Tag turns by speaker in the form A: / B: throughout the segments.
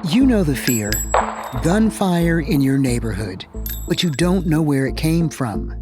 A: You know the fear. Gunfire in your neighborhood, but you don't know where it came from.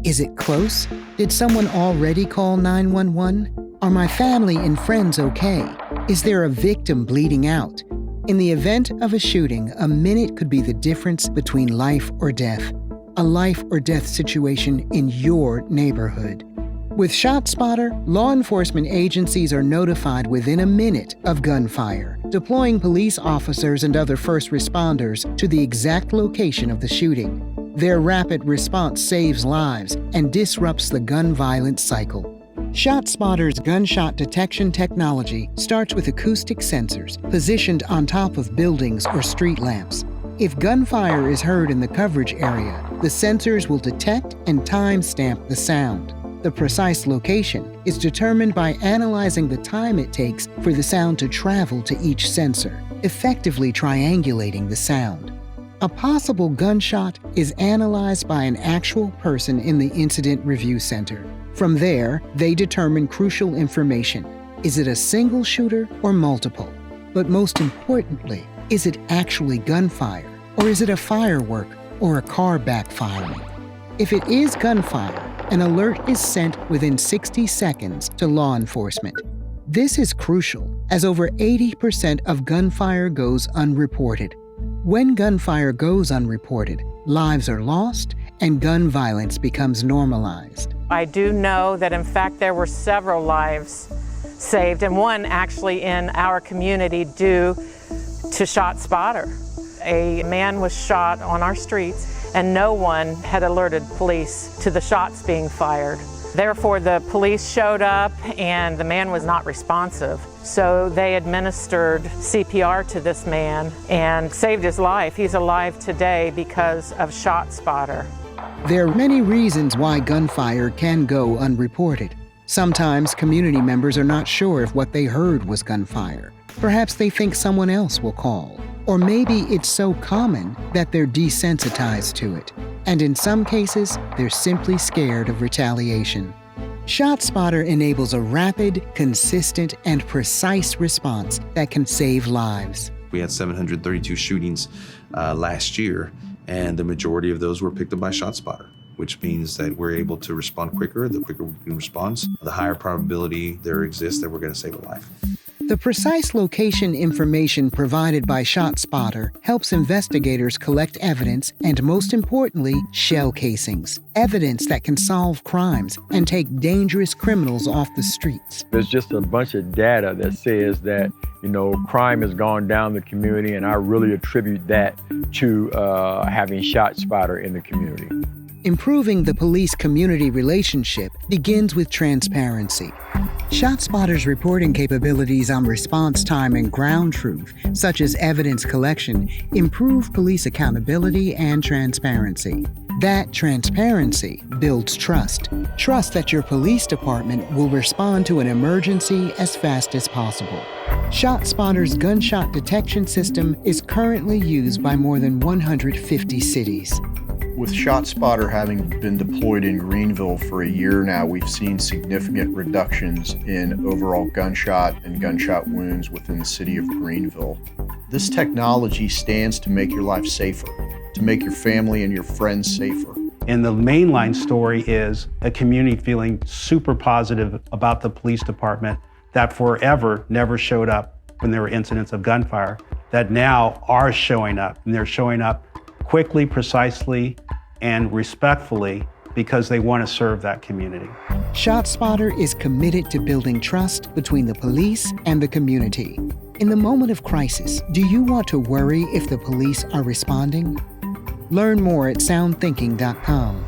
A: Is it close? Did someone already call 911? Are my family and friends okay? Is there a victim bleeding out? In the event of a shooting, a minute could be the difference between life or death. A life or death situation in your neighborhood. With ShotSpotter, law enforcement agencies are notified within a minute of gunfire, deploying police officers and other first responders to the exact location of the shooting. Their rapid response saves lives and disrupts the gun violence cycle. ShotSpotter's gunshot detection technology starts with acoustic sensors positioned on top of buildings or street lamps. If gunfire is heard in the coverage area, the sensors will detect and timestamp the sound. The precise location is determined by analyzing the time it takes for the sound to travel to each sensor, effectively triangulating the sound. A possible gunshot is analyzed by an actual person in the Incident Review Center. From there, they determine crucial information. Is it a single shooter or multiple? But most importantly, is it actually gunfire? Or is it a firework or a car backfiring? If it is gunfire, an alert is sent within 60 seconds to law enforcement. This is crucial, as over 80% of gunfire goes unreported. When gunfire goes unreported, lives are lost and gun violence becomes normalized.
B: I do know that in fact there were several lives saved, and one actually in our community due to ShotSpotter. A man was shot on our streets and no one had alerted police to the shots being fired. Therefore, the police showed up and the man was not responsive. So they administered CPR to this man and saved his life. He's alive today because of ShotSpotter.
A: There are many reasons why gunfire can go unreported. Sometimes community members are not sure if what they heard was gunfire. Perhaps they think someone else will call. Or maybe it's so common that they're desensitized to it. And in some cases, they're simply scared of retaliation. ShotSpotter enables a rapid, consistent, and precise response that can save lives.
C: We had 732 shootings last year, and the majority of those were picked up by ShotSpotter, which means that we're able to respond quicker. The quicker we can respond, the higher probability there exists that we're going to save a life.
A: The precise location information provided by ShotSpotter helps investigators collect evidence and, most importantly, shell casings, evidence that can solve crimes and take dangerous criminals off the streets.
D: There's just a bunch of data that says that, crime has gone down the community, and I really attribute that to having ShotSpotter in the community.
A: Improving the police-community relationship begins with transparency. ShotSpotter's reporting capabilities on response time and ground truth, such as evidence collection, improve police accountability and transparency. That transparency builds trust. Trust that your police department will respond to an emergency as fast as possible. ShotSpotter's gunshot detection system is currently used by more than 150 cities.
E: With ShotSpotter having been deployed in Greenville for a year now, we've seen significant reductions in overall gunshot and gunshot wounds within the city of Greenville. This technology stands to make your life safer, to make your family and your friends safer.
F: And the mainline story is a community feeling super positive about the police department that forever never showed up when there were incidents of gunfire, that now are showing up, and they're showing up quickly, precisely, and respectfully because they want to serve that community.
A: ShotSpotter is committed to building trust between the police and the community. In the moment of crisis, do you want to worry if the police are responding? Learn more at soundthinking.com.